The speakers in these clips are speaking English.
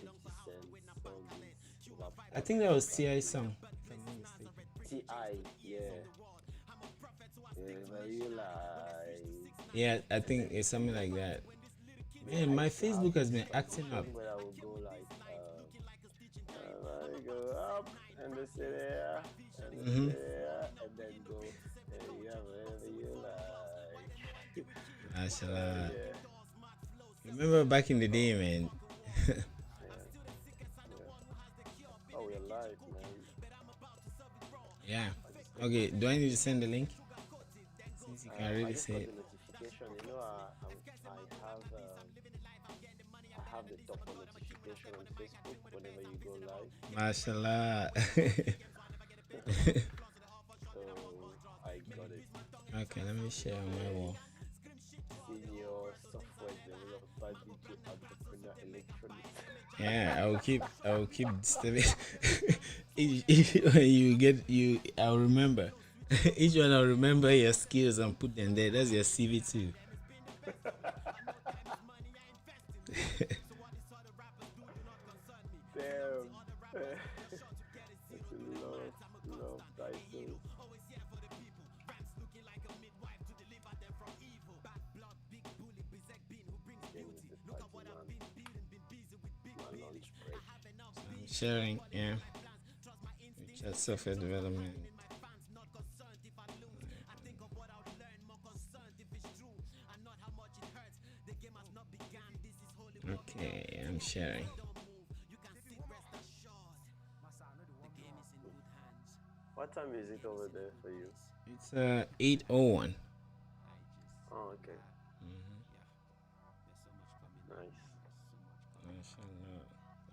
50 Cent song is over I forty think that was megabytes. Ti song, if I'm not mistaken. Ti, yeah, wherever you like. Yeah, I And think then it's something like that. yeah, Man, I my used to have Facebook has this been acting up. condition where I would go like, I go up and the city, and the Mm-hmm. city, and then go, yeah, wherever you like. Mashallah. Yeah, Remember back in the day, man. yeah, yeah. Oh, we're live, man. Yeah. I just got the Okay, do I need to send the notification. link? Since you can I really just say got it. the notification. I have the top one notification on Facebook whenever you go live. Mashallah. So I got it. Okay, let me share on my Okay. wall. Senior software developer, DJ entrepreneur, electronics. I will keep disturbing. When you get you, I'll remember. Each one I'll remember your skills and put them there. That's your CV too. Damn. That's a lot of titles. Again with the party man. It's my lunch break. So I'm sharing, yeah. Which are software development. Okay, I'm sharing. What time is it over there for you? It's 8:01. Oh, okay. Nice. Mashallah.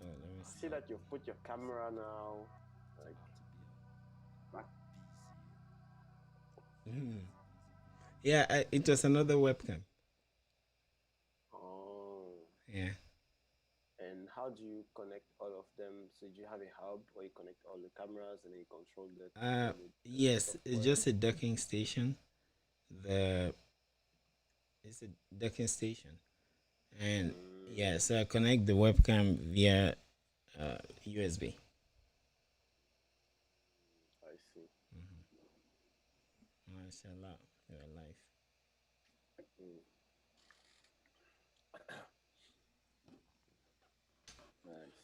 Oh, let me I see. see that you've put your camera now. Like back. Yeah, it was another webcam. Oh. Yeah. And how do you connect all of them? So do you have a hub where you connect all the cameras and then you control the Yes, it's software? just a docking station. The It's a docking station, and yeah, Mm, so I connect the webcam via USB. I see. Mashallah, your life. Mm, nice.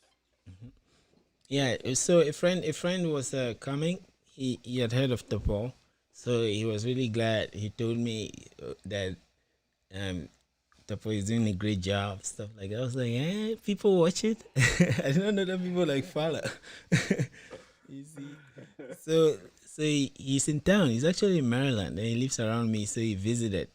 Yeah, so a friend was coming. He had heard of the Paul, so he was really glad. He told me that um Topo is doing a great job, stuff like that. I was like, eh, people watch it. I don't know that people like follow. You see, so he's in town. He's actually in Maryland, and he lives around me. So he visited.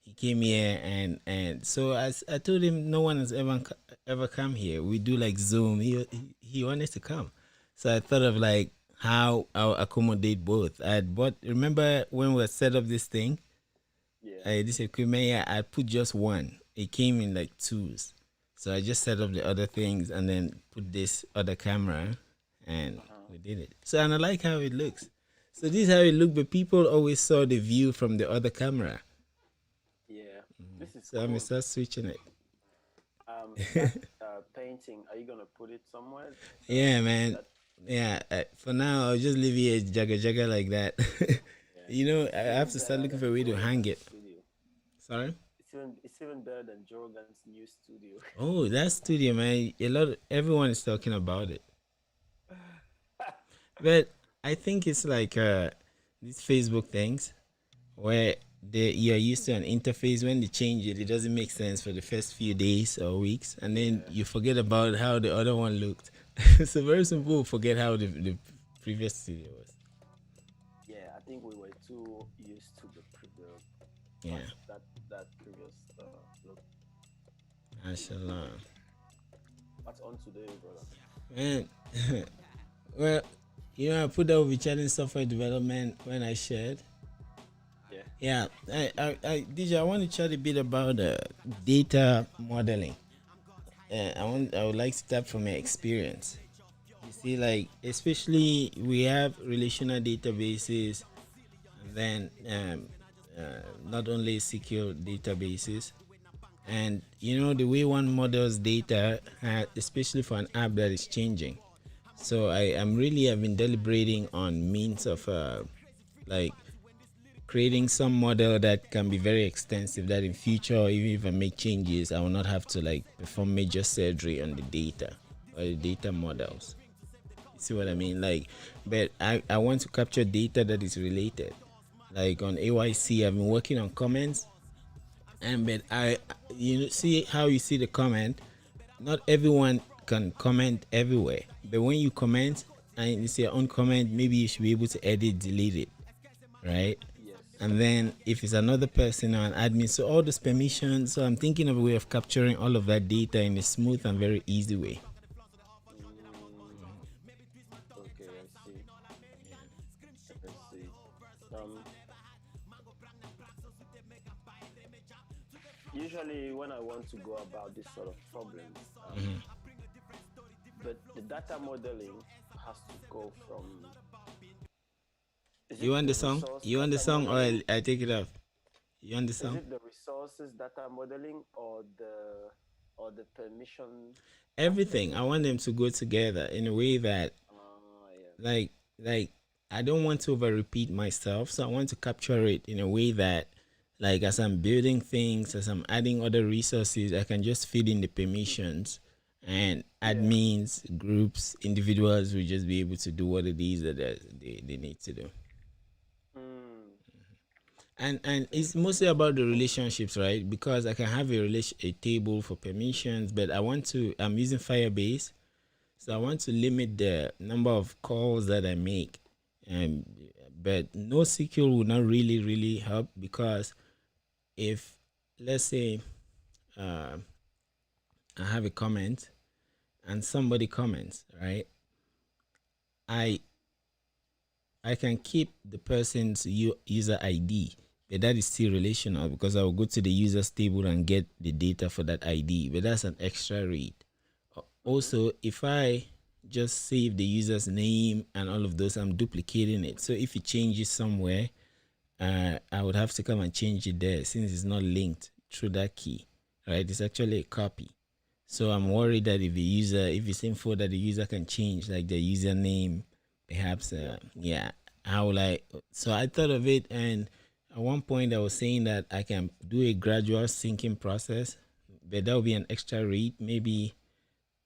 He came here, and so as I told him, no one has ever come here. We do like Zoom. He wanted to come, so I thought of like how I'll accommodate both. I had bought. Remember when we set up this thing? Yeah. This equipment, yeah, I put just one. It came in like twos. So I just set up the other things and then put this other camera and Uh-huh. we did it. So and I like how it looks. So this is how it looked, but people always saw the view from the other camera. Yeah. This is So I'm gonna cool. start switching it. That painting, are you gonna put it somewhere? Yeah, man. That Yeah, for now I'll just leave it jagga jagga like that. yeah. I It's have even to start better looking than for a way to Joe hang Rogan's it. studio. Sorry. It's even better than Joe Rogan's new studio. Oh, that studio, man. Everyone is talking about it. But I think it's like these Facebook things where you're used to an interface. When they change it, it doesn't make sense for the first few days or weeks, and then Yeah. you forget about how the other one looked. So very simple. Forget how the previous studio was. Yeah, I think we were too used to the Yeah, past that previous look. mashallah. What's on today, brother? Man, well, I put that with challenge software development when I shared. Yeah. Yeah, DJ, I want to chat a bit about data modeling. I would like to start from my experience. You see, like especially we have relational databases, and then not only secure databases. And you know the way one models data, especially for an app that is changing. So I'm really have been deliberating on means of like creating some model that can be very extensive, that in future, even if I make changes, I will not have to like perform major surgery on the data or the data models. You see what I mean? Like, but I want to capture data that is related. Like on AYC, I've been working on comments, and but you see how you see the comment. Not everyone can comment everywhere, but when you comment and it's your own comment, maybe you should be able to edit, delete it, right? Yes. And then if it's another person or an admin, so all those permissions. So I'm thinking of a way of capturing all of that data in a smooth and very easy way. Okay, I see. I see. Um, Usually, when I want to go about this sort of problems, but the data modeling has to go from, is You it want the the song? resource You want the data song, or modeling? I take it off? You want the Is song? it the resources data modeling or the permission aspect Everything. of I it? want them to go together in a way that Yeah. like like I don't want to over repeat myself, so I want to capture it in a way that like as I'm building things, as I'm adding other resources, I can just feed in the permissions, and Yeah. admins, groups, individuals will just be able to do what it is that they need to do. Mm, And okay. it's mostly about the relationships, right? Because I can have a table for permissions, but I'm using Firebase. So I want to limit the number of calls that I make. Um, but NoSQL will not really help, because if, let's say, uh, I have a comment and somebody comments, right? I I can keep the person's user ID, but that is still relational because I will go to the users table and get the data for that ID, but that's an extra read. Mm-hmm. Also, if I just save the user's name and all of those, I'm duplicating it. So if it changes somewhere, I would have to come and change it there since it's not linked through that key, right? It's actually a copy. So I'm Mm-hmm. worried that if it's info that the user can change, like the username, perhaps, Yeah. yeah, how will I? So I thought of it, and at one point I was saying that I can do a gradual syncing process, but that will be an extra read. Maybe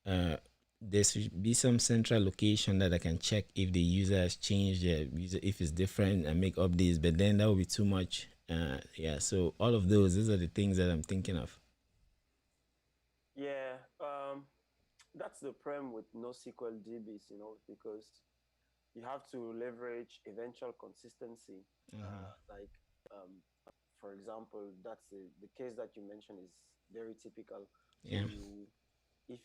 uh, there should be some central location that I can check if the user has changed their user, if it's different, and make updates. But then that will be too much. Yeah. So all of those are the things that I'm thinking of. Yeah. That's the problem with NoSQL DBs, because you have to leverage eventual consistency. Like, um, for example, that's the case that you mentioned is very typical. So Yeah. if,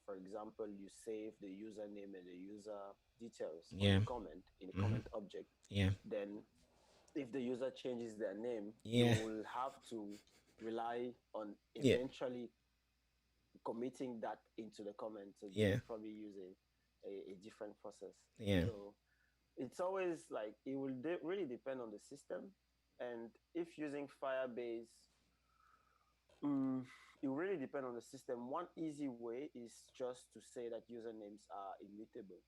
for example, you save the username and the user details on Yeah. a comment in a Mm-hmm. comment object, Yeah. then if the user changes their name, you Yeah. will have to rely on Yeah. eventually committing that into the comment. So Yeah. you'll probably use a different process. Yeah. So it's always like it will really depend on the system. And if using Firebase, mm, it will really depend on the system. One easy way is just to say that usernames are immutable.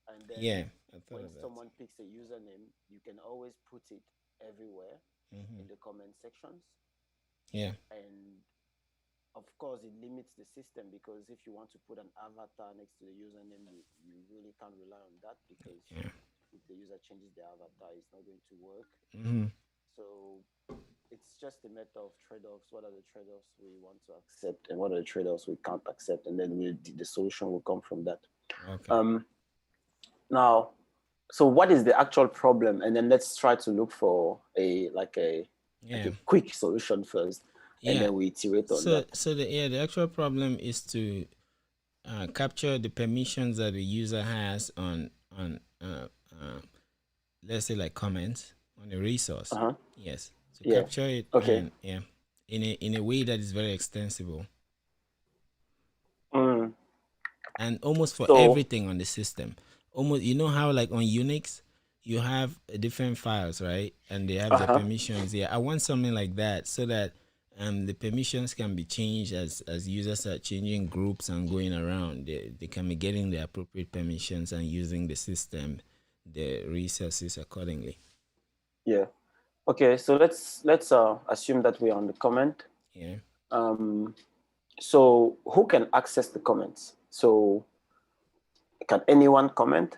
And then Yeah. I thought when of that. someone picks a username, you can always put it everywhere Mm-hmm. in the comment sections. Yeah. And of course, it limits the system because if you want to put an avatar next to the username, you really can't rely on that because Yeah. if the user changes the avatar, it's not going to work. Mm-hmm. So it's just a matter of trade-offs. What are the trade-offs we want to accept, and what are the trade-offs we can't accept, and then the solution will come from that. Okay. Um, Now, so what is the actual problem, and then let's try to look for a Yeah. quick solution first, and Yeah. then we iterate on So that. the actual problem is to capture the permissions that the user has on let's say like comments on a resource. Uh-huh. Yes. To Yeah. capture it, Okay. and yeah, in a way that is very extensible Mm. and almost for So, everything on the system. Almost, you know how like on Unix you have different files, right? And they have the uh-huh. permissions. Yeah, I want something like that so that The permissions can be changed as users are changing groups and going around. They can be getting the appropriate permissions and using the system, the resources accordingly. Yeah. Okay, so let's assume that we're on the comment. Yeah. So who can access the comments? So can anyone comment?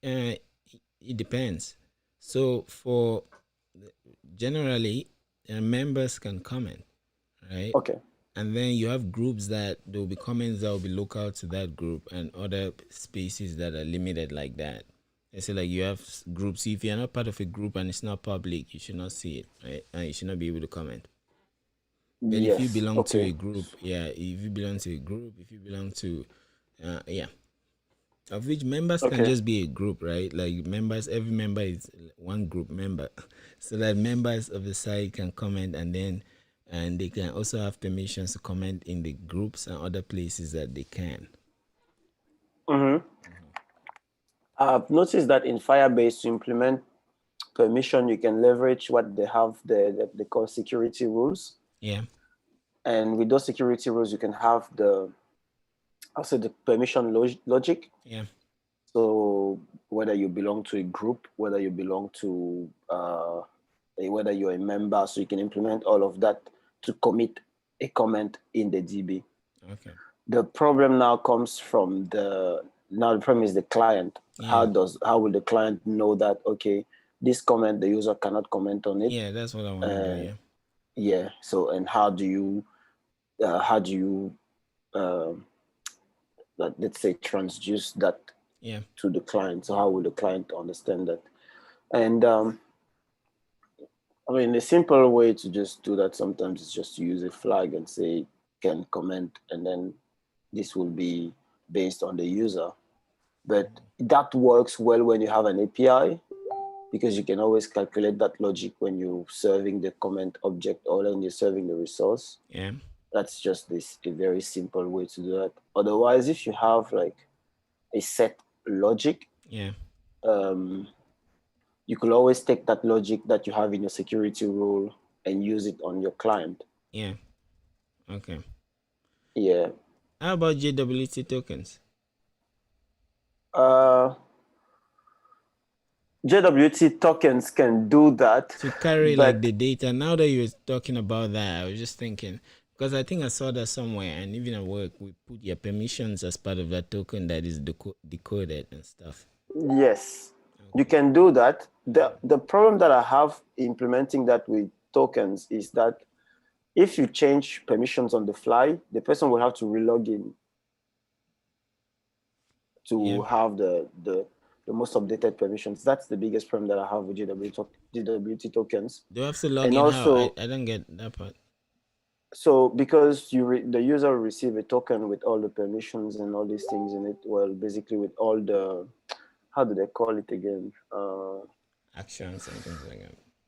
It depends. So for generally, members can comment, right? Okay. And then you have groups that there will be comments that will be local to that group, and other spaces that are limited like that. I say like you have groups. If you're not part of a group and it's not public, you should not see it, right? And you should not be able to comment. But if you Yes. belong to Okay. a group, yeah, if you belong to a group, if you belong to, yeah, of which members can Okay. just be a group, right? Like members, every member is one group member, so that members of the site can comment, and they can also have permissions to comment in the groups and other places that they can. I've noticed that in Firebase to implement permission, you can leverage what they have they call security rules. Yeah. And with those security rules, you can have the permission logic. Yeah. So whether you belong to a group, whether you belong to whether you're a member, so you can implement all of that to commit a comment in the DB. Okay. The problem now comes from the problem is the client. Yeah. How will the client know that, okay, this comment the user cannot comment on it? Yeah, that's what I want to do. Yeah. Yeah. So, and how do you let's say transduce that to the client? So how will the client understand that? And I mean, the simple way to just do that sometimes is just to use a flag and say can comment, and then this will be based on the user. But that works well when you have an API, because you can always calculate that logic when you're serving the comment object or when you're serving the resource. Yeah. That's just a very simple way to do that. Otherwise, if you have like a set logic, yeah, you could always take that logic that you have in your security rule and use it on your client. Yeah. Okay. Yeah. How about JWT tokens? JWT tokens can do that to carry like the data. Now that you're talking about that, I was just thinking, because I think I saw that somewhere, and even at work, we put your permissions as part of that token that is decoded and stuff. Yes, you can do that. The problem that I have implementing that with tokens is that if you change permissions on the fly, the person will have to relog in to have the most updated permissions. That's the biggest problem that I have with JWT tokens. Do you have to log in? Also, I don't get that part. So because the user will receive a token with all the permissions and all these things in it, well, basically with all the, how do they call it again? Actions and things like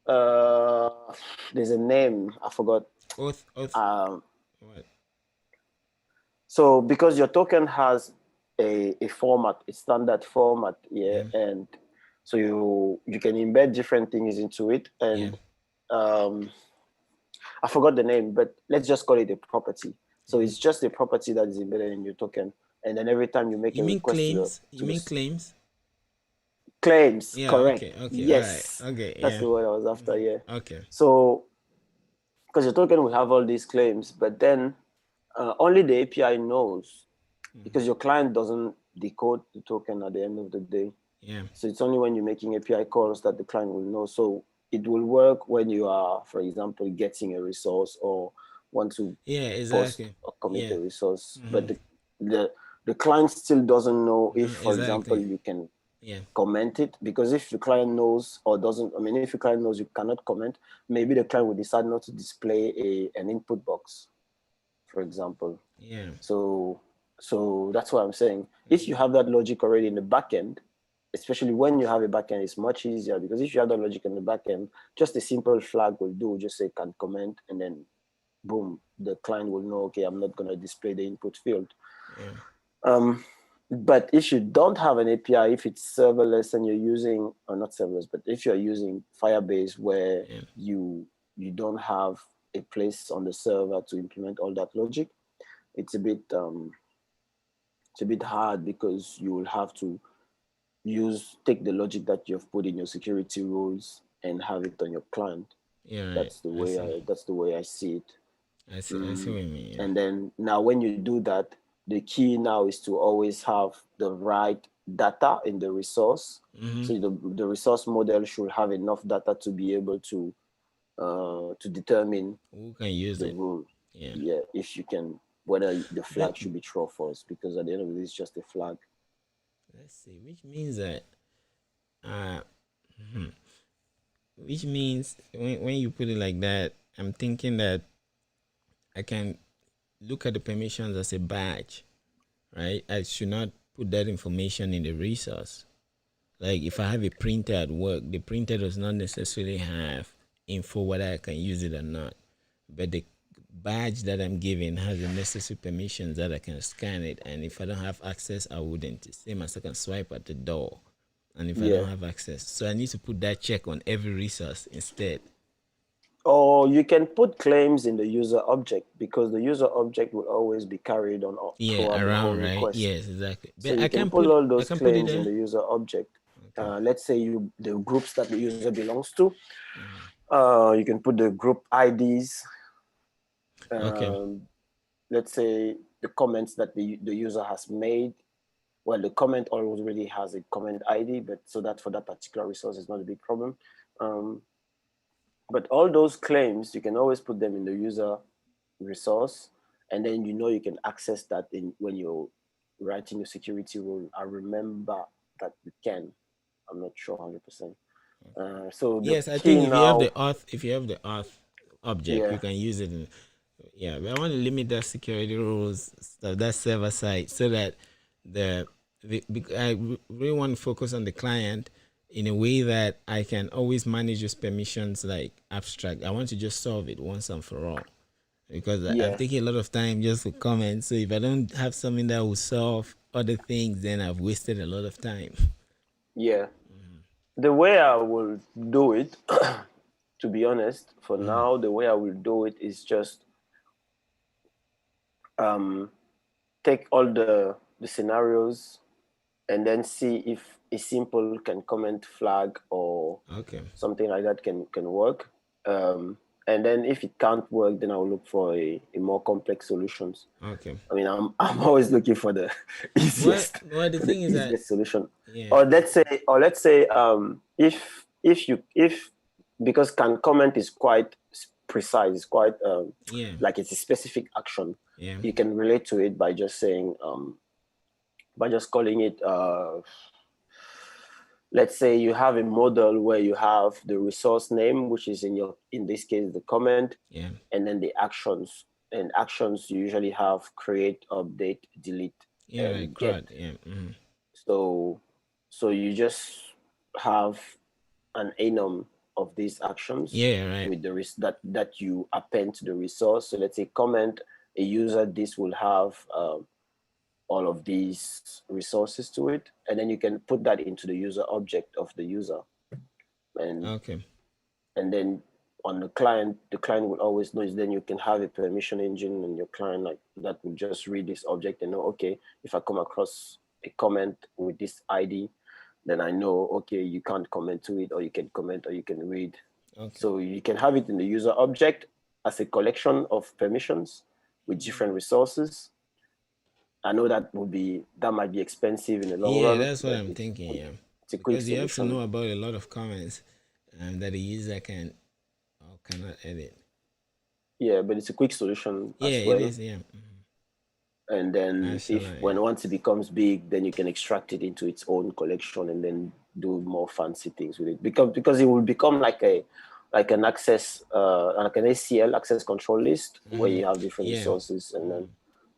that. There's a name, I forgot. Oath. What? So because your token has a format, a standard format, and so you can embed different things into it, and I forgot the name, but let's just call it a property. So it's just a property that is embedded in your token, and then every time you make a request, claims? You mean claims? Claims, yeah, correct. Okay, yes, right. Okay, that's the word I was after. Yeah. Okay. So because your token will have all these claims, but then only the API knows, because your client doesn't decode the token at the end of the day. Yeah. So it's only when you're making API calls that the client will know. So it will work when you are, for example, getting a resource or want to post or commit a resource. But the client still doesn't know if, for example, you can comment it, because if the client knows or doesn't, I mean, if the client knows you cannot comment, maybe the client will decide not to display an input box, for example. Yeah. So that's what I'm saying. If you have that logic already in the backend, especially when you have a backend, it's much easier, because if you have that logic in the backend, just a simple flag will do. Just say can comment, and then boom, the client will know, okay, I'm not going to display the input field. Yeah. But if you don't have an API, if it's serverless and you're using, or not serverless, but if you're using Firebase where you don't have a place on the server to implement all that logic, it's a bit hard, because you will have to take the logic that you've put in your security rules and have it on your client. Yeah, right. That's the way I see it. I see what you mean. Yeah. And then now when you do that, the key now is to always have the right data in the resource. So the resource model should have enough data to be able to determine Who can use the it? rule. Yeah. If you can, whether the flag should be true or false, because at the end of the day, it's just a flag. Let's see, which means that, which means when you put it like that, I'm thinking that I can look at the permissions as a badge, right? I should not put that information in the resource. Like if I have a printer at work, the printer does not necessarily have info whether I can use it or not, but the badge that I'm given has the necessary permissions that I can scan it, and if I don't have access, I wouldn't. Same as I can swipe at the door, and if I don't have access, so I need to put that check on every resource instead. Or you can put claims in the user object, because the user object will always be carried on around, right? request. Yes, exactly. But so you can put all those claims in the user object. Okay. Let's say the groups that the user belongs to. You can put the group IDs. Let's say the comments that the user has made. Well, the comment already has a comment ID, but so that for that particular resource is not a big problem. But all those claims, you can always put them in the user resource, and then you can access that when you're writing your security rule. I remember that you can. I'm not sure 100%. So yes, I think if you have the auth object, you can use it. But I want to limit that security rules, that server side, so that I really want to focus on the client in a way that I can always manage those permissions like abstract. I want to just solve it once and for all, because I'm taking a lot of time just to comment. So if I don't have something that will solve other things, then I've wasted a lot of time. Yeah. The way I will do it, to be honest, for now, the way I will do it is just take all the scenarios and then see if a simple can comment flag or something like that can work. And then if it can't work, then I'll look for a more complex solutions. Okay. I mean, I'm always looking for the easiest. Well, the thing is that solution. Yeah. Or let's say if because can comment is quite precise, it's quite like it's a specific action. Yeah. You can relate to it by just saying by just calling it. Let's say you have a model where you have the resource name, which is in this case the comment, and then the actions. And actions you usually have create, update, delete, and get. So you just have an enum of these actions. With the that you append to the resource. So let's say comment a user. This will have all of these resources to it, and then you can put that into the user object of the user, and then on the client will always know. Then you can have a permission engine, and your client like that will just read this object and know, okay, if I come across a comment with this ID, then I know, okay, you can't comment to it, or you can comment, or you can read. So you can have it in the user object as a collection of permissions with different resources. I know that might be expensive in the long run. Yeah, that's what I'm thinking. Yeah, because you have to know about a lot of comments that the user can or cannot edit. Yeah, but it's a quick solution. It is. Yeah. And then once it becomes big, then you can extract it into its own collection and then do more fancy things with it. Because it will become like an access, like an ACL, access control list, where you have different resources, and then.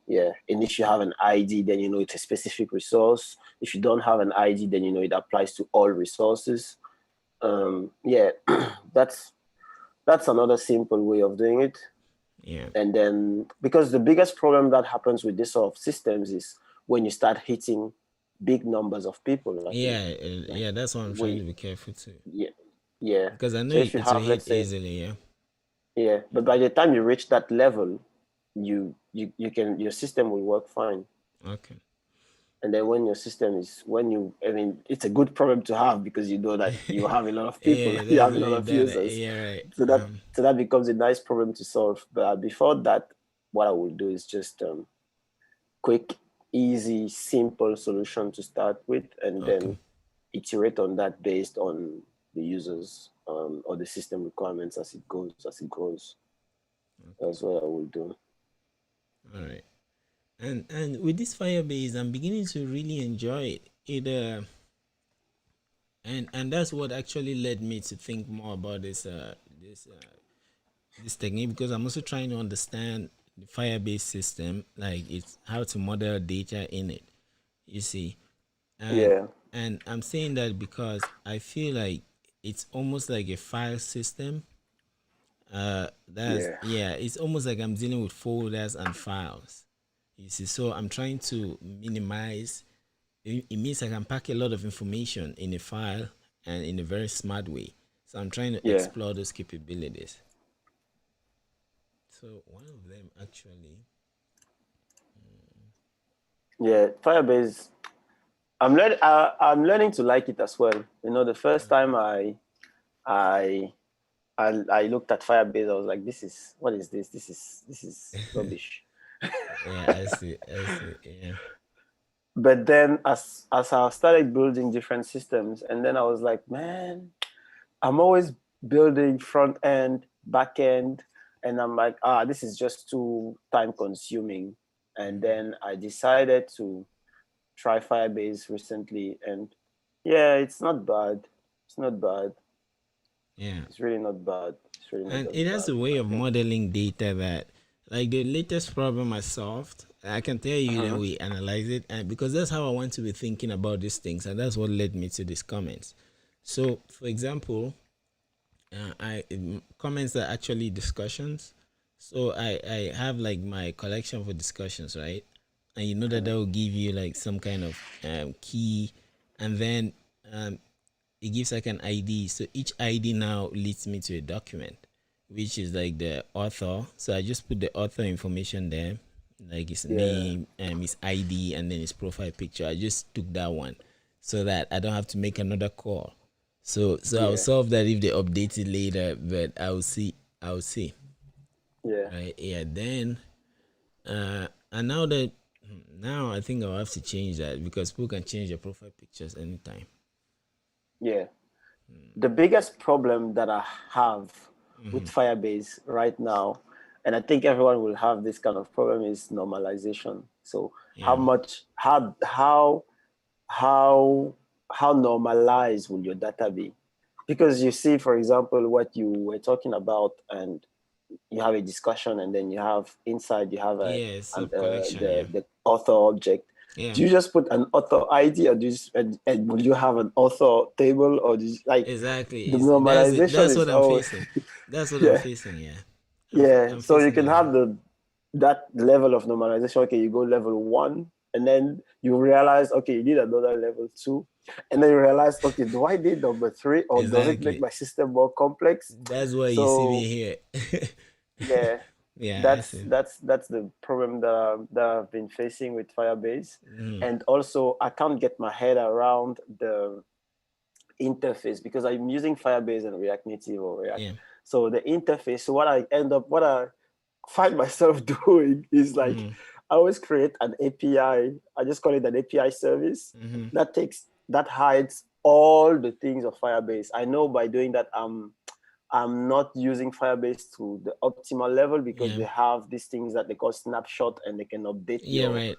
Yeah, and if you have an ID, then you know it's a specific resource. If you don't have an ID, then you know it applies to all resources. That's another simple way of doing it. Yeah. And then, because the biggest problem that happens with this sort of systems is when you start hitting big numbers of people. That's why I'm trying to be careful too. Yeah. Because I know it will hit easily. Yeah. Yeah, but by the time you reach that level, you can your system will work fine. Okay. And then when your system is when you I mean it's a good problem to have because you know that you have a lot of people, Yeah, you that's have a the lot way of that. users. Yeah, right. So that becomes a nice problem to solve. But before that, what I will do is just quick, easy, simple solution to start with, and then Okay. iterate on that based on the users or the system requirements as it goes, as it grows. Okay. That's what I will do. All right. And with this Firebase, I'm beginning to really enjoy it. And that's what actually led me to think more about this technique, because I'm also trying to understand the Firebase system, like it's how to model data in it. You see, and Yeah, and I'm saying that because I feel like it's almost like a file system. That's yeah, yeah, it's almost like I'm dealing with folders and files. You see, so I'm trying to minimize. It means I can pack a lot of information in a file and in a very smart way. So I'm trying to yeah, explore those capabilities. So one of them actually, yeah. Firebase. I'm learning to like it as well. You know, the first time I I looked at Firebase, I was like, "This is what is this? This is rubbish." yeah, I see, yeah, But then, as I started building different systems, and then I was like, "Man, I'm always building front end, back end, and I'm like, this is just too time consuming." And hmm, then I decided to try Firebase recently, and yeah, it's not bad. It's not bad. yeah. It's really not bad. It's really not And that it has bad. a way I of think. modeling data that, like the latest problem I solved, I can tell you, then Uh-huh. we analyze it, and because that's how I want to be thinking about these things, and that's what led me to these comments. So, for example, comments are actually discussions. So I have like my collection for discussions, right? And you know that Uh-huh. that will give you like some kind of key, and then um, it gives like an ID. So each ID now leads me to a document, which is like the author. So I just put the author information there, like his Yeah. name, his ID, and then his profile picture. I just took that one, so that I don't have to make another call. So I'll Yeah. solve that if they update it later, but I'll see. I'll see. Yeah. Right? Yeah. Then and now I think I'll have to change that because people can change their profile pictures anytime. Yeah. The biggest problem that I have with Mm-hmm. Firebase right now, and I think everyone will have this kind of problem, is normalization. So how Yeah. much how how normalized will your data be? Because you see, for example, what you were talking about, and you have a discussion, and then you have inside you have Yeah. an, Sub collection. Yeah. the author object. Yeah. Do you just put an author ID, or do you and will you have an author table, or do you, like Exactly. the Is that's it. normalization That's is what I'm always facing. That's what I'm yeah, facing. Yeah. yeah. I'm So you facing can that as have well. that level of normalization. Okay, you go level one, and then you realize, okay, you need another level two, and then you realize, okay, do I need number three, or does it make Exactly. my system more complex? That's why you see me So here. yeah, Yeah, I that's see. that's that's the problem that I've been facing with Firebase, Mm. and also I can't get my head around the interface because I'm using Firebase and React Native or React. Yeah. So the interface. So what I find myself doing is like Mm-hmm. I always create an API. I just call it an API service Mm-hmm. that hides all the things of Firebase. I know by doing that I'm not using Firebase to the optimal level because Yeah. they have these things that they call snapshot, and they can update Yeah. Right.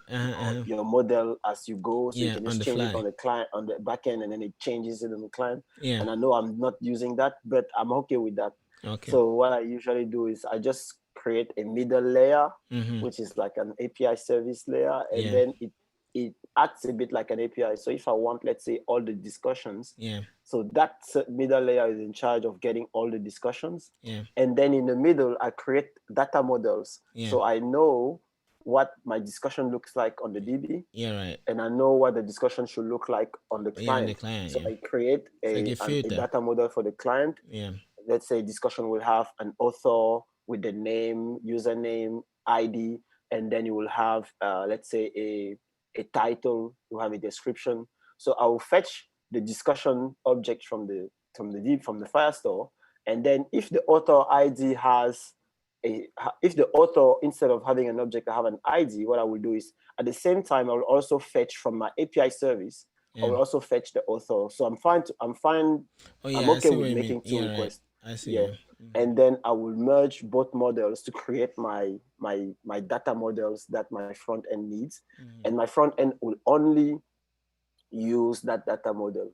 your model as you go. So you Yeah. can On just the change it fly. on the client on the back end, and then it changes it on the client. Yeah. And I know I'm not using that, but I'm okay with that. Okay. So what I usually do is I just create a middle layer, Mm-hmm. which is like an API service layer, and Yeah. then it acts a bit like an API. So if I want, let's say, all the discussions, Yeah. so that middle layer is in charge of getting all the discussions. Yeah. And then in the middle, I create data models. Yeah. So I know what my discussion looks like on the DB, Yeah. Right. and I know what the discussion should look like on the Yeah. On the client. client. So Yeah. I create It's like a a filter. data model for the client. Yeah. Let's say discussion will have an author, with the name, username, ID, and then you will have, let's say, a title, you have a description. So I will fetch the discussion object from the Firestore, and then if the author ID has if the author, instead of having an object, I have an ID, what I will do is at the same time I will also fetch from my API service. I Yeah. will also fetch the author. So Oh I'm yeah, I okay see with what you mean. making two Yeah, right. requests. I see. Yeah. Yeah. And then I will merge both models to create my data models that my front end needs. Mm-hmm. And my front end will only use that data model.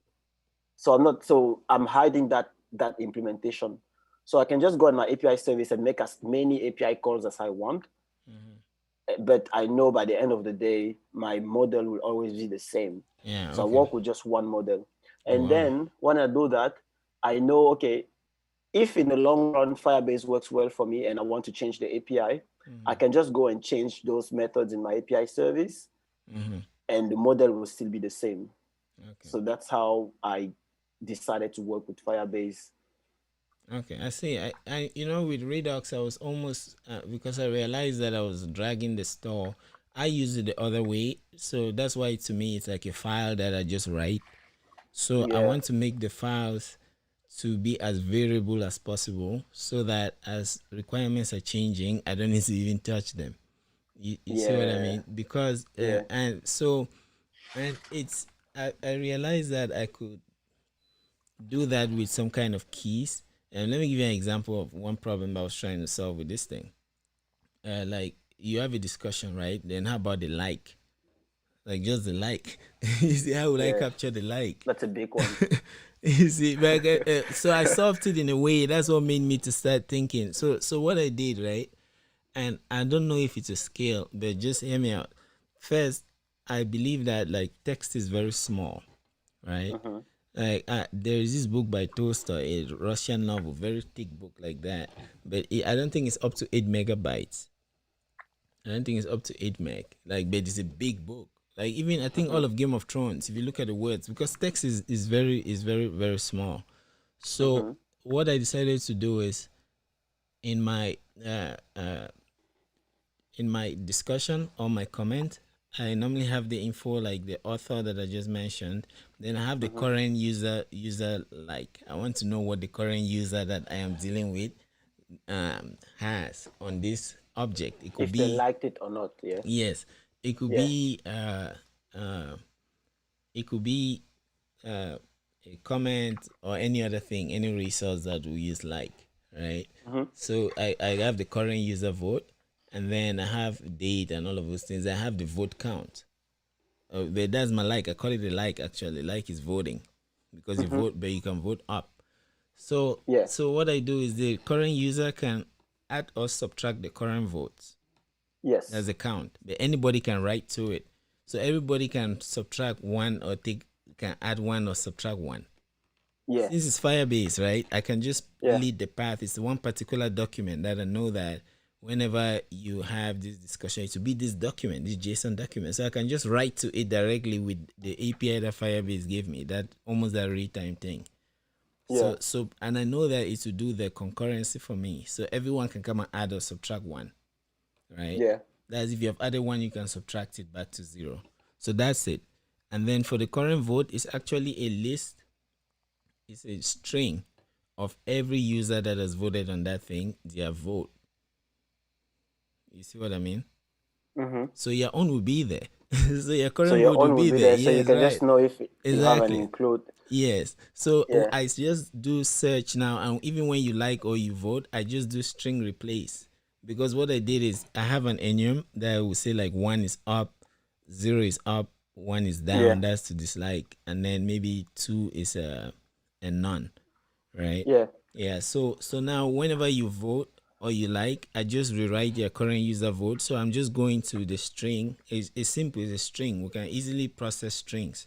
So I'm hiding that implementation. So I can just go on my API service and make as many API calls as I want. Mm-hmm. But I know by the end of the day, my model will always be the same. Yeah. So I Okay. work with just one model. Oh And wow. then when I do that, I know, okay, if in the long run Firebase works well for me and I want to change the API, I Mm-hmm. can just go and change those methods in my API service Mm-hmm. and the model will still be the same. Okay. So that's how I decided to work with Firebase. Okay, I see. With Redux, I was almost because I realized that I was dragging the store. I use it the other way, so that's why to me it's like a file that I just write. So I Yeah, want to make the files to be as variable as possible, so that as requirements are changing, I don't need to even touch them. You see what I yeah, mean? Because yeah. I realized that I could do that with some kind of keys. And let me give you an example of one problem I was trying to solve with this thing. Like you have a discussion, right? Then how about the like? Like just the like. You see, how would I Yeah, capture the like? that's a big one. You see, but, so I solved it in a way. That's what made me to start thinking. So what I did, right? And I don't know if it's a scale, but just hear me out. First, I believe that like text is very small, right? Mm-hmm. Like there is this book by Tolstoy, a Russian novel, very thick book like that. But I don't think it's up to 8 megabytes. I don't think it's up to 8 meg. Like, but it's a big book. Like even I think Mm-hmm. all of Game of Thrones. If you look at the words, because text is very small. So Mm-hmm. what I decided to do is in my uh, uh, in my discussion or my comment, I normally have the info like the author that I just mentioned. Then I have the Mm-hmm. current user like I want to know what the current user that I am dealing with has on this object. It could If they be liked it or not, yeah. yes, it could Yeah. be uh, it could be uh, a comment or any other thing, any resource that we use like, right? Mm-hmm. So I have the current user vote, and then I have date and all of those things. I have the vote count. But that's my like. I call it a like actually. Like is voting because you Mm-hmm. vote, but you can vote up. So Yeah. so what I do is the current user can add or subtract the current votes. That's Yes. the count. But anybody can write to it. So everybody can subtract one or can add one or subtract one. Yeah. Since it's Firebase, right? I can just Yeah. lead the path. It's one particular document that I know that whenever you have this discussion, it will be this document, this JSON document. So I can just write to it directly with the API that Firebase gave me. That almost that real-time thing. Yeah. And I know that it will do the concurrency for me. So everyone can come and add or subtract one, right? Yeah. That's if you have added one, you can subtract it back to zero. So that's it. And then for the current vote, it's actually a list, it's a string of every user that has voted on that thing, their vote. You see what I mean? Mm-hmm. So your own will be there. So your So current your vote will own will be be there. there, so you Yes, can right. just know if you have an Exactly. include. Yes. So Yeah. I just do search now, and even when you like or you vote, I just do string replace. Because what I did is I have an enum that will say like 1 is up, 0 is up, 1 is Yeah. down. That's to dislike, and then maybe 2 is a none, right? Yeah. Yeah. So now whenever you vote or you like, I just rewrite your current user vote. So I'm just going to the string. It's simple. It's a string. We can easily process strings.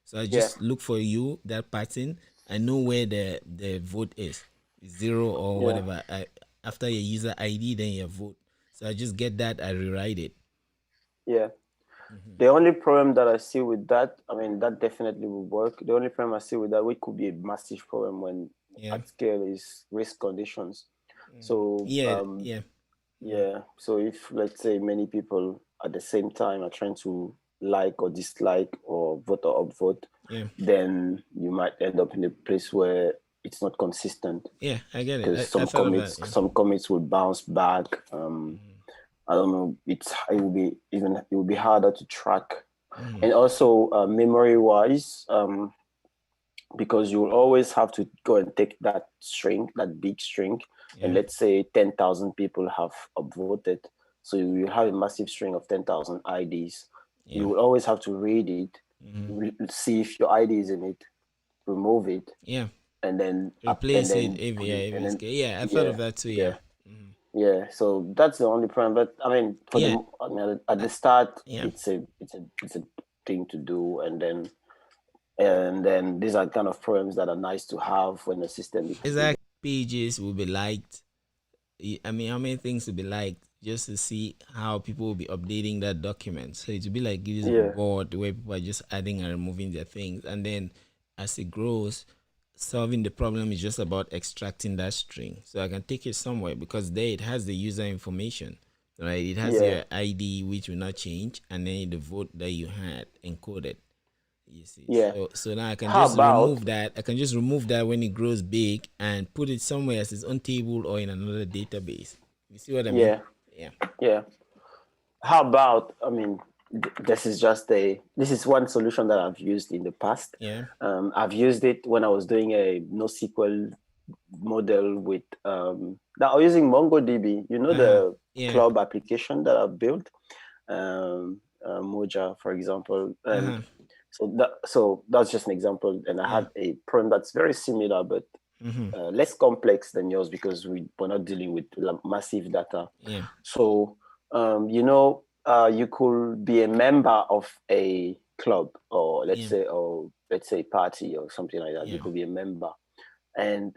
So I Yeah. just look for you that pattern. I know where the vote is, zero or Yeah. whatever. After your user ID, then your vote. So I just get that. I rewrite it. Yeah. Hmm. The only problem that I see with that, I mean, that definitely will work. The only problem I see with that, which could be a massive problem when Yeah. at scale, is risk conditions. So Yeah, yeah. yeah, so if let's say many people at the same time are trying to like or dislike or vote or upvote, Yeah, then you might end up in a place where it's not consistent yeah, I get it. because I thought of that. Yeah. some commits will bounce back. I don't know. It will be harder to track, Mm-hmm. and also memory wise, because you will always have to go and take that string, that big string, and Yeah, let's say 10,000 people have upvoted. So you have a massive string of 10,000 IDs. yeah. You will always have to read it, Mm-hmm. see if your ID is in it, remove it, Yeah. and Replace it then if put yeah, it, if and it's then good. Yeah, I thought yeah, of that too. Yeah. yeah, Mm-hmm. yeah. So that's the only problem. But I mean, Yeah. at the start, Yeah. it's a thing to do, and then these are kind of problems that are nice to have when the system becomes bigger. Exact pages will be liked. I mean, how many things will be liked just to see how people will be updating that document. So it will be like this Yeah, board where people are just adding and removing their things, and then as it grows, solving the problem is just about extracting that string. So I can take it somewhere because there it has the user information, right? It has yeah, your ID which will not change, and then the vote that you had encoded. You see, yeah. so now I can How just about remove that. I can just remove that when it grows big and put it somewhere as its own table or in another database. You see what I mean? yeah, Yeah. yeah. How about I mean, this is one solution that I've used in the past. Yeah. I've used it when I was doing a NoSQL model with that I was using MongoDB. You know the Yeah. club application that I've built, Moja, for example, and Uh-huh. so that's just an example. And I Yeah. had a problem that's very similar, but Mm-hmm. less complex than yours because we're not dealing with massive data. Yeah. So, you could be a member of a club or Yeah. let's say party or something like that. You Yeah. could be a member. And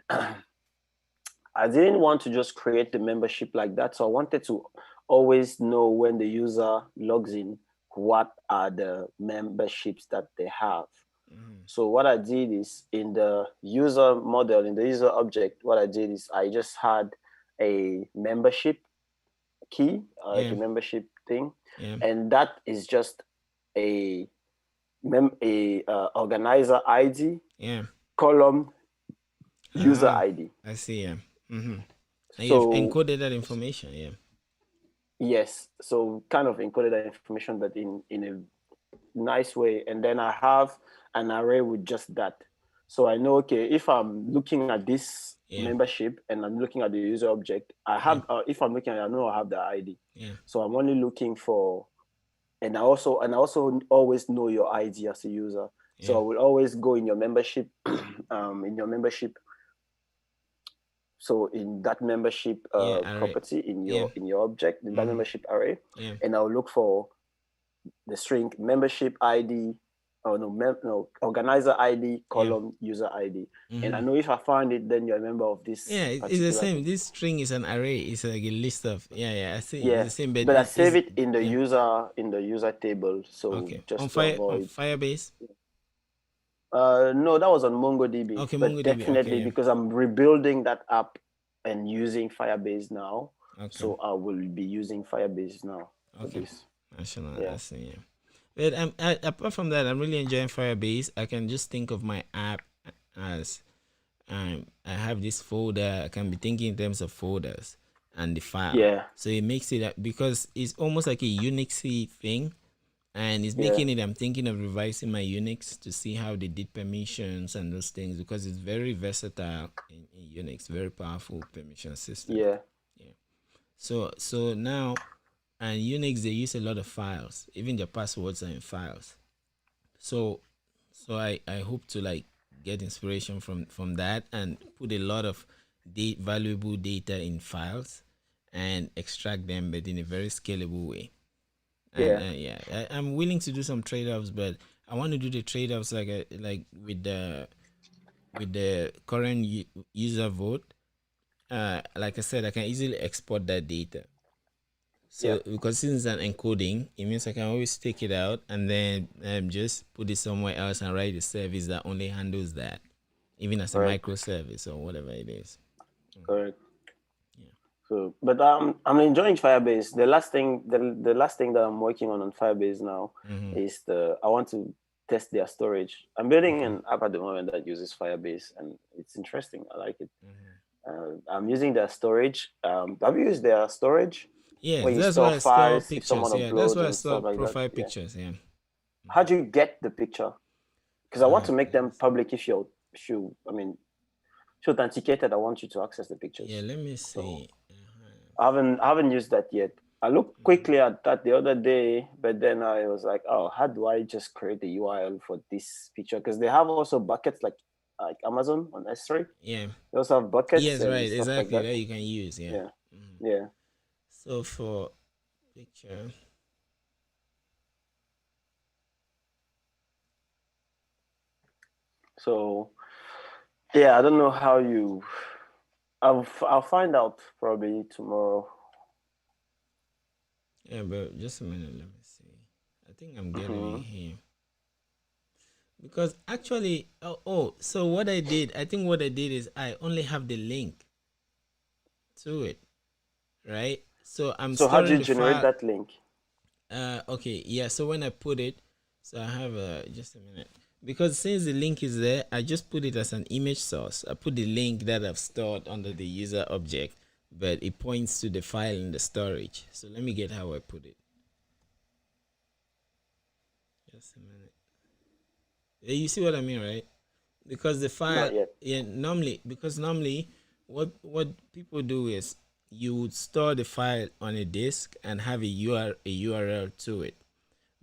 I didn't want to just create the membership like that. So I wanted to always know when the user logs in, what are the memberships that they have. Mm-hmm. So what I did is in the user model, in the user object, what I did is I just had a membership key, like Yeah. a membership thing, Yeah. and that is just a organizer ID Yeah. column user Ah, ID. I see. Yeah. Mm-hmm. And you've So encoded that information. Yeah. yes, so kind of encoded that information, but in a nice way. And then I have an array with just that. So I know, okay, if I'm looking at this Yeah. membership and I'm looking at the user object, I Yeah. have, if I'm looking at it, I know I have the ID. Yeah. So I'm only looking for, and I also always know your ID as a user. So Yeah. I will always go in your membership, in your membership. So in that membership Yeah. All right. property Yeah. in your object, in that Mm-hmm. membership array, Yeah. and I'll look for the string membership ID, oh no, organizer ID Yeah. column user ID. And I Mm-hmm. know if I find it, then you're a member of this Yeah, it's the particular same. thing. This string is an array. It's like a list of I see. It's Yeah, the same, but but I it save is it yeah. in the user table, so Okay. just to On avoid. Firebase. No, that was on MongoDB, Okay, but MongoDB. Okay, definitely yeah. because I'm rebuilding that app and using Firebase now, Okay. so I will be using Firebase now for Okay. this. National. I Yeah, see. Yeah. But apart from that, I'm really enjoying Firebase. I can just think of my app as I have this folder. I can be thinking in terms of folders and the file. yeah, So it makes it because it's almost like a Unixy thing, and it's yeah, making it. I'm thinking of revising my Unix to see how they did permissions and those things because it's very versatile in Unix, very powerful permission system. yeah, Yeah. So now, and Unix they use a lot of files. Even their passwords are in files. So I hope to like get inspiration from that and put a lot of valuable data in files and extract them, but in a very scalable way. And yeah, yeah, I'm willing to do some trade-offs, but I want to do the trade-offs like with the current user vote. Like I said, I can easily export that data. yeah. So because since it's an encoding, it means I can always take it out and then just put it somewhere else and write a service that only handles that, even as a Correct, microservice or whatever it is. correct. Yeah. So, but I'm enjoying Firebase. The last thing that I'm working on Firebase now is I want to test their storage. I'm building an app at the moment that uses Firebase, and it's interesting. I like it. I'm using their storage. Have you used their storage where Yes, you that's store where I store files if someone pictures. Yeah, that's uploads where I and store stuff like that? profile Yeah. pictures. Yeah. How do you get the picture? Because I want to make Let me them see. public if you're if you're authenticated, I want you to access the pictures. Yeah, let me So see. I haven't used that yet. I looked quickly at that the other day, but then I was like, oh, how do I just create the URL for this picture? Because they have also buckets like Amazon on S3. Yeah. They also have buckets Yes, and right. stuff like Exactly. that. That you can use. Yeah. Yeah, yeah. So for picture, So yeah, I don't know how you. I'll find out probably tomorrow. yeah, but just a minute. Let me see. I think I'm getting it here. Because actually, so what I did, I think what I did is I only have the link to it, right? So I'm So how do storing you the generate file. that link? Okay, yeah. So when I put it, so I have just a minute, because since the link is there, I just put it as an image source. I put the link that I've stored under the user object, but it points to the file in the storage. So let me get how I put it. Just a minute. You see what I mean, right? Because the file, Not yet. yeah, normally what people do is you would store the file on a disk and have a URL to it.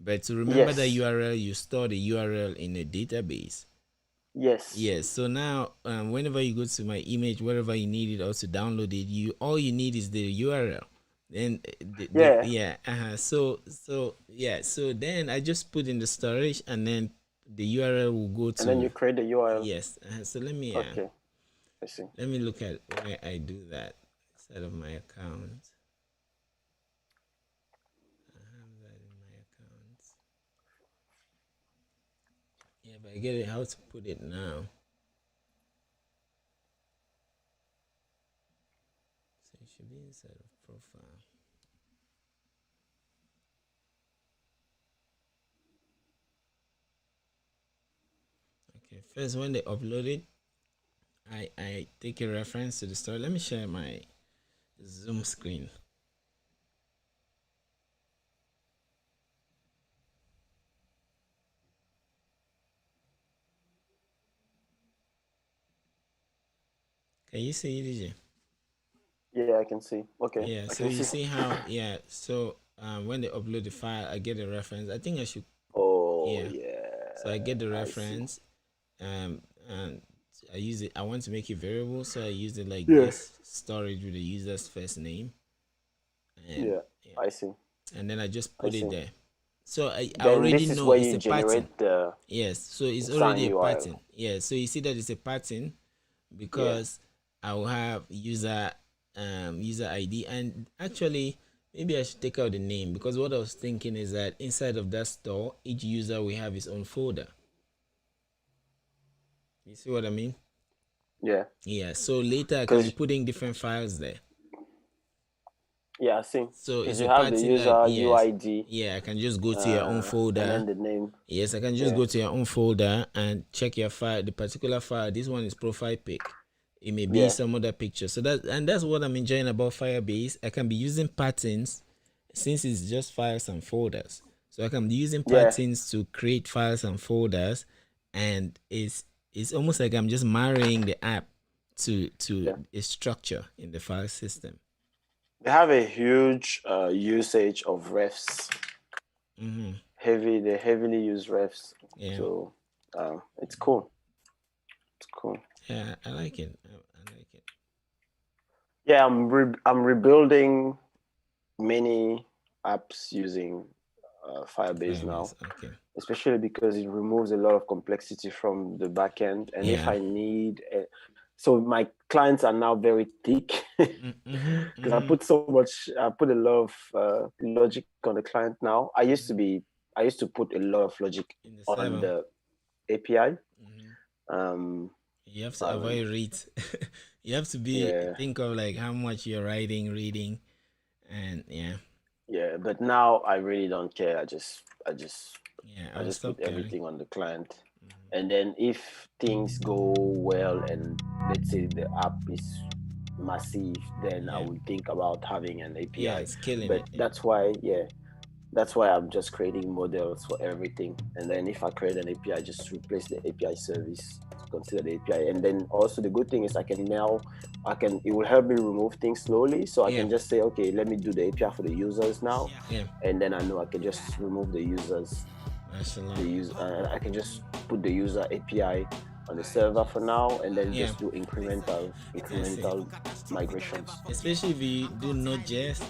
But to remember the Yes. URL, you store the URL in a database. Yes. Yes. So now, whenever you go to my image, wherever you need it or to download it, all you need is the URL. Then So then I just put in the storage, and then the URL will go to. And then you create the URL. Yes. So let me. Okay. I see. Let me look at where I do that instead of my account. I have that in my account. Yeah, but I get it how to put it now. So it should be inside of profile. Okay, first when they upload it, I take a reference to the story. Let me share my Zoom screen. Can you see it, DJ? Yeah, I can see. Okay. Yeah, I so can you see. see how, yeah, so when they upload the file, I get a reference. I think I should, Oh yeah. yeah. So I get the I see. reference, and I use it. I want to make it variable, so I use it like Yeah. this: storage with the user's first name, and Yeah. I see. and then I just I put it see. there. So I Then already this is know where it's you a pattern. generate the Yes, so it's sign already a URL. pattern. Yeah, so you see that it's a pattern Yeah. because I will have user ID, and actually maybe I should take out the name, because what I was thinking is that inside of that store, each user will have his own folder. You see what I mean? Yeah. Yeah, so later I can be Because putting different files there. yeah, I see. So Because it's you a have the pattern user that, yes, UID. yeah, I can just go to your own folder. And then the name. Yes, I can just go to your own folder and check your file, the particular file. This one is profile pic. It may be some other picture. So that's what I'm enjoying about Firebase. I can be using patterns since it's just files and folders. So I can be using patterns to create files and folders, and it's almost like I'm just marrying the app to a structure in the file system. They have a huge usage of refs. They heavily use refs. Yeah. So it's cool. It's cool. Yeah, I like it. I like it. Yeah, I'm rebuilding many apps using Firebase now. Okay. Especially because it removes a lot of complexity from the back end. And if I need, so my clients are now very thick because I put a lot of logic on the client now. I used to put a lot of logic on the API. You have to avoid reads. You have to be Yeah, think of like how much you're writing, reading, and yeah, yeah. But now I really don't care. yeah. I I'll just put stop caring. everything on the client. Mhm. And then if things go well and let's say the app is massive, then I Yeah, will think about having an yeah. API. It's killing But it. Yeah. that's why, yeah, that's why I'm just creating models for everything. And then if I create an API, just replace the API service to consider the API. And then also the good thing is it will help me remove things slowly. So I Yeah, can just say, okay, let me do the API for the users now. yeah. And then I know I can just remove the users Mashallah. the use I can just put the user API on the server for now and then Yeah, just do that's it. incremental migrations. Especially if you do Node.js,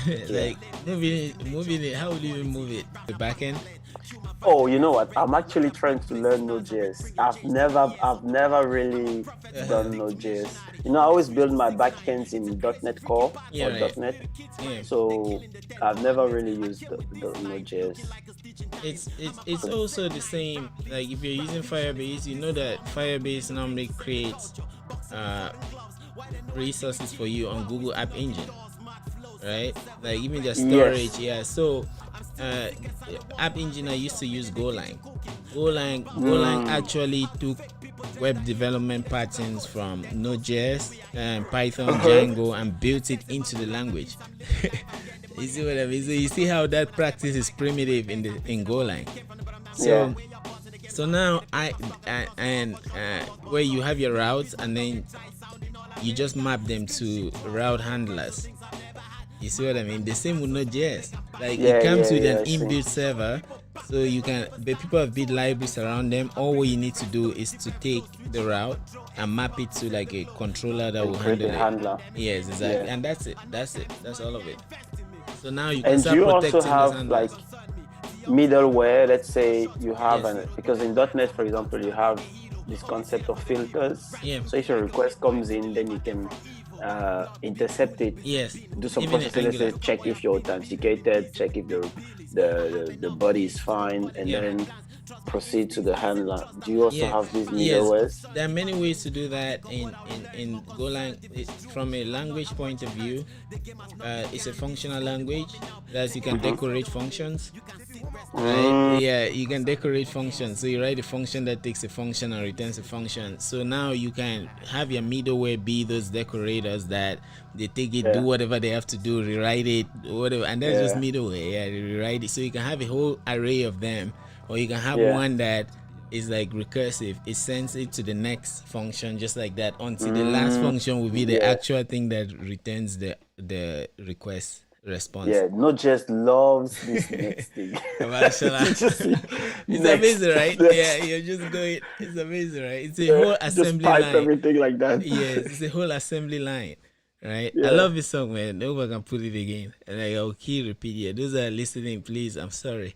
Yeah. like moving it. How will you even move it? The backend. Oh, you know what? I'm actually trying to learn Node.js. I've never really done Node.js. I always build my backends in .NET Core Yeah, or right. .NET, Yeah. so I've never really used the Node.js. It's So also the same. Like if you're using Firebase, you know that Firebase normally creates uh resources for you on Google App Engine, right? Like even the storage, yes. yeah. So uh App Engine I used to use Golang. Golang Mm. actually took web development patterns from Node.js and Python, Uh-huh. Django, and built it into the language. You see what I mean? So you see how that practice is primitive in Golang. Yeah. So now where you have your routes and then you just map them to route handlers. You see what I mean? The same with Node.js. Like it Yeah, comes yeah, with an yeah, I see. inbuilt server, so you can. But people have built libraries around them. All what you need to do is to take the route and map it to like a controller that And will create handle a it. handler. Yes, exactly. Yeah. And that's it. That's it. That's all of it. So now you can And start you also protecting those have handlers. like middleware. Let's say you have Yes. because in .NET, for example, you have this concept of filters. Yeah. So if your request comes in, then you can intercept it, Yes. do some Even in processing. Let's Angular. say check if you're authenticated, check if the body is fine, and Yeah. then proceed to the handler. Do you also Yeah. have these Yes. middlewares? There are many ways to do that in Golang. From a language point of view, it's a functional language. That you can Mm-hmm. decorate functions, right? Mm, Yeah, you can decorate functions. So you write a function that takes a function and returns a function. So now you can have your middleware be those decorators that they take it, do yeah, whatever they have to do, rewrite it, whatever, and that's just yeah, middleware. Yeah, they rewrite it. So you can have a whole array of them, or you can have yeah. one that is like recursive. It sends it to the next function just like that until the last Mm, function will be the yeah. actual thing that returns the request response. Yeah, not just loves this next thing. Mashallah. You just see It's next, amazing, right? Yeah, next. you're just going. It's amazing, right? It's a Yeah, whole just assembly pipe line. everything like that. Yes, it's a whole assembly line, right? I Yeah. love this song, man. I hope I can put it again. And I'll keep repeating it. Those that are listening, please, I'm sorry.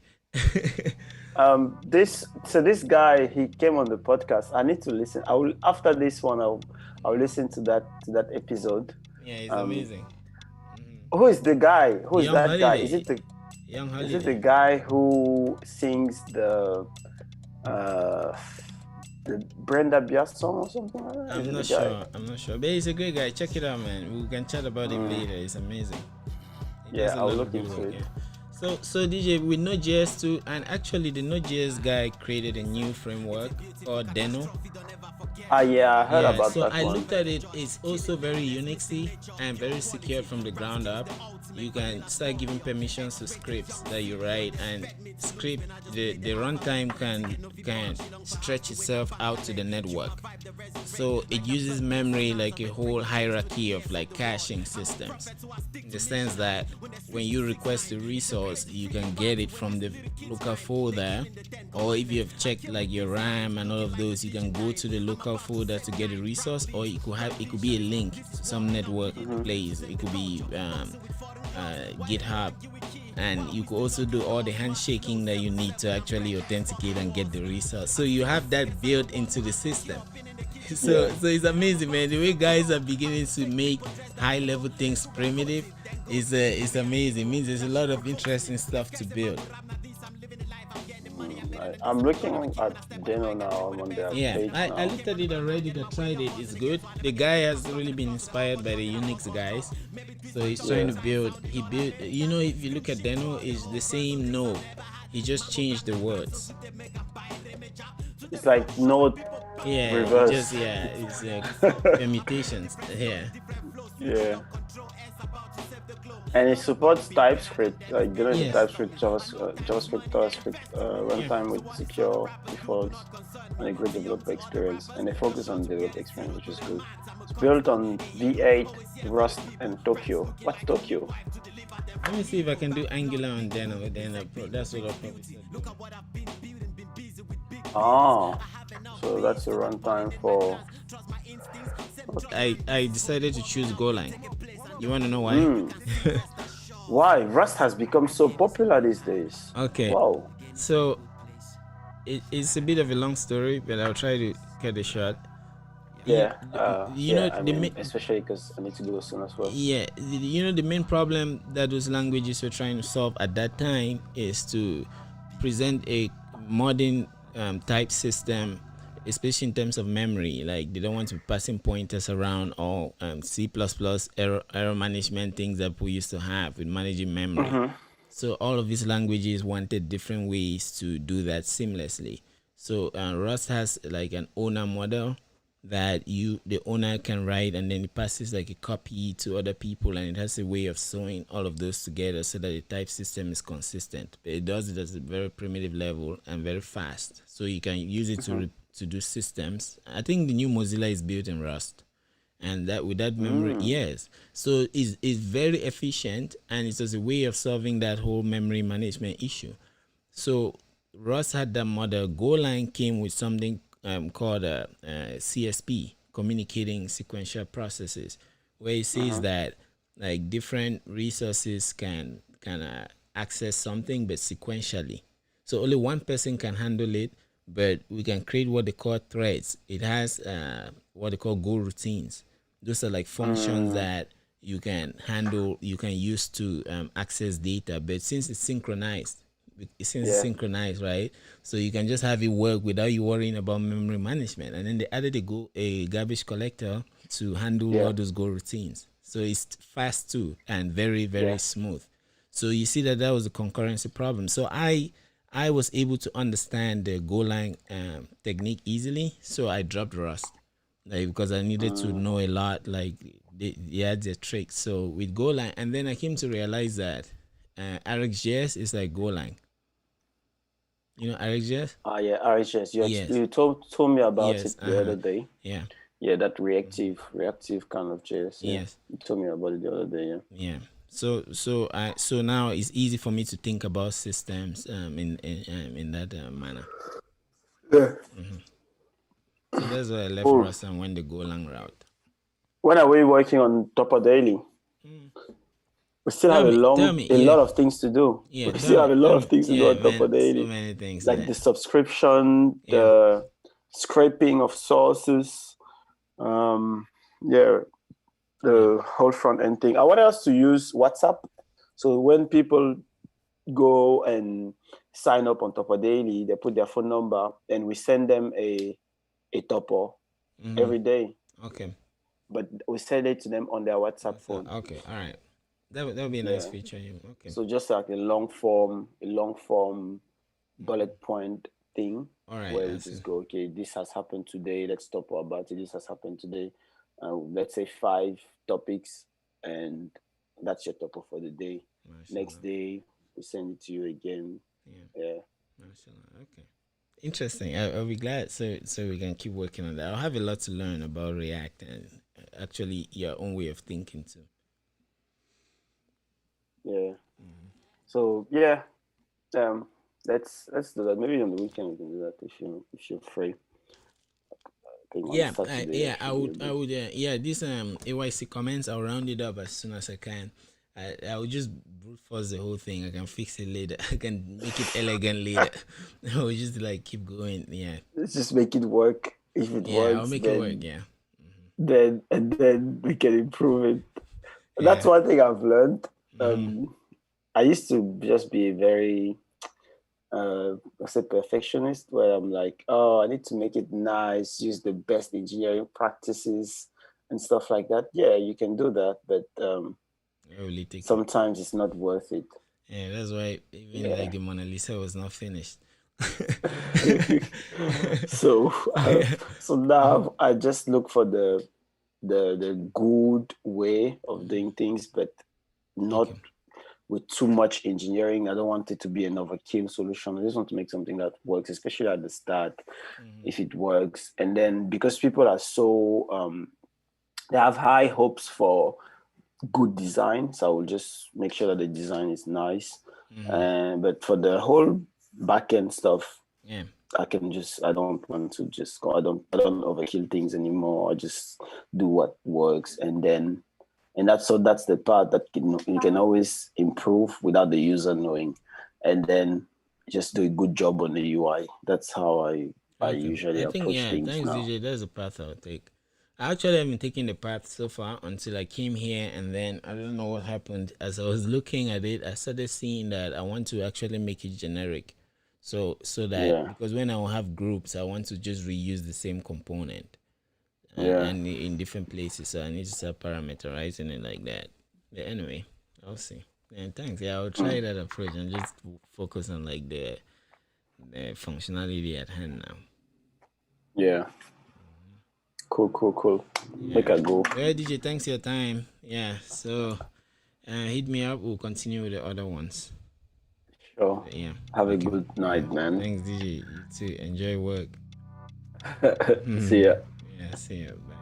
This guy, he came on the podcast. I need to listen. I will after this one. I'll listen to that episode. Yeah, it's Um, amazing. Mhm. who is the guy? Who is Young that guy? Holiday. Young Is it the Holiday. guy who sings uh the Brenda Bias song or something like that? Is I'm it the not guy? sure. I'm not sure. But he's a great guy. Check it out, man. We can chat about him Mm, later. It's amazing. He does yeah, a I'll lot of look good into work, it. yeah. So DJ with Node.js too, and actually the Node.js guy created a new framework called Deno. Ah, yeah, I heard Yeah, about so that I one. looked at it. It's also very Unixy and very secure from the ground up. You can start giving permissions to scripts that you write, and script the runtime can stretch itself out to the network. So it uses memory like a whole hierarchy of like caching systems. In the sense that when you request a resource, you can get it from the local folder, or if you have checked like your RAM and all of those, you can go to the local folder to get a resource, or it could be a link to some network Mm-hmm. place. It could be GitHub, and you could also do all the handshaking that you need to actually authenticate and get the resource. So you have that built into the system. So Yeah. it's amazing, man. The way guys are beginning to make high level things primitive is amazing. It means there's a lot of interesting stuff to build. I'm looking at Deno now. I'm on their Yeah, page I now. looked at it already. I tried it. It's good. The guy has really been inspired by the Unix guys. So he's trying Yeah, to build. He built. You know, if you look at Deno, it's the same node. He just changed the words. it's like Node Yeah, he just reverse. it's permutations. Yeah. Yeah, and it supports TypeScript. Like the Yes. TypeScript, JavaScript Yeah. runtime with secure defaults and a great developer experience. And they focus on developer experience, which is good. It's built on V8, Rust, and Tokyo. What's Tokyo? Let me see if I can do Angular on Deno. Then that's what I'll probably say. Ah, so that's the runtime for. I decided to choose Golang. You want to know why? Hmm. Why Rust has become so popular these days? Okay. Wow. So it's a bit of a long story, but I'll try to cut it short. Yeah. You know I the mean, especially because I need to go soon as well. you know the main problem that those languages were trying to solve at that time is to present a modern type system, especially in terms of memory. Like they don't want to be passing pointers around, or C++ error management things that we used to have with managing memory. Mm-hmm. So all of these languages wanted different ways to do that seamlessly. So Rust has like an owner model that the owner can write, and then it passes like a copy to other people, and it has a way of sewing all of those together so that the type system is consistent. But it does it at a very primitive level and very fast, so you can use it to do systems. I think the new Mozilla is built in Rust, and that with that memory, yes, so it's very efficient, and it's just a way of solving that whole memory management issue. So Rust had that model. Golang came with something called CSP, communicating sequential processes, where it says that like different resources can access something but sequentially. So only one person can handle it, but we can create what they call threads. It has what they call Go routines. Those are like functions that you can handle, you can use to access data. But since it's Yeah. synchronized, right? So you can just have it work without you worrying about memory management. And then they added a garbage collector to handle Yeah. all those Go routines. So it's fast too and very, very Yeah. smooth. So you see that was a concurrency problem. So I was able to understand the Golang technique easily. So I dropped Rust, like because I needed to know a lot. Like they had their tricks. So with Golang, and then I came to realize that RxJS is like Golang. You know RxJS? Yeah. RHS. Yes, You told me about yes, it the other day. yeah, Yeah, that reactive kind of JS. Yeah, yes, you told me about it the other day. Yeah. yeah. So now it's easy for me to think about systems in that manner. Yeah. So that's why I left Oh, Rust and went the Golang route. when are we working on Topper Daily? We still have Tell me, a yeah, lot of things to do. yeah. We still have a lot Tell of me, things to do yeah, on Topper man. So Daily, many things like there. the subscription, Yeah, the scraping of sources, um, yeah, the whole front end thing. I want us to use WhatsApp. So when people go and sign up on Topper Daily, they put their phone number, and we send them a topper every day. okay. But we send it to them on their WhatsApp So, phone. okay, all right. That would be a nice Yeah. feature. Yeah. Okay. So just like a long form bullet point thing All right. where I we see. just go, okay, this has happened today. Let's talk about it. This has happened today. Let's say 5 topics, and that's your topper for the day. Next day, we send it to you again. Yeah. Okay. Interesting. I'll be glad. So we can keep working on that. I'll have a lot to learn about React and actually your own way of thinking too. Yeah. So yeah, let's do that. Maybe on the weekend we can do that if you're free. I think on Yeah, Saturday I yeah. should be able. Yeah. This AYC comments, I'll round it up as soon as I can. I will just brute force the whole thing. I can fix it later. I can make it elegant later. I will just like keep going. Yeah, Let's just make it work. If it yeah. I'll works, make it work. Yeah, then we can improve it. That's yeah. one thing I've learned. I used to just be very I say perfectionist, where I'm like, oh, I need to make it nice, use the best engineering practices and stuff like that. Yeah, you can do that, but It really take it. sometimes it's not worth it. Yeah, that's why even like Yeah. the Mona Lisa was not finished. So so now I just look for the good way of doing things, but not Okay. with too much engineering. I don't want it to be an overkill solution. I just want to make something that works, especially at the start, Hmm. if it works. And then because people are so they have high hopes for good design, so I will just make sure that the design is nice. Hmm. But for the whole back end stuff, Yeah. I don't want to just go. I don't overkill things anymore. I just do what works, and then and that's the part that you can always improve without the user knowing, and then just do a good job on the UI. That's how I Okay. usually I think approach yeah. things Thanks, now. DJ. That's the path I'll take. I actually haven't taken the path so far until I came here, and then I don't know what happened. As I was looking at it, I started seeing that I want to actually make it generic. So that Yeah, because when I will have groups, I want to just reuse the same component yeah. and in different places. So I need to start parameterizing it like that. But anyway, I'll see. And thanks. Yeah, I'll try Mm, that approach and just focus on like the functionality at hand now. yeah. Cool, cool, cool. Make Yeah. a go. Well, DJ, thanks for your time. Yeah. So hit me up. We'll continue with the other ones. Sure. But yeah. Have a Okay. good Yeah. night, man. Thanks, DJ. You too. Enjoy work. See ya. Yeah. See you. Bye.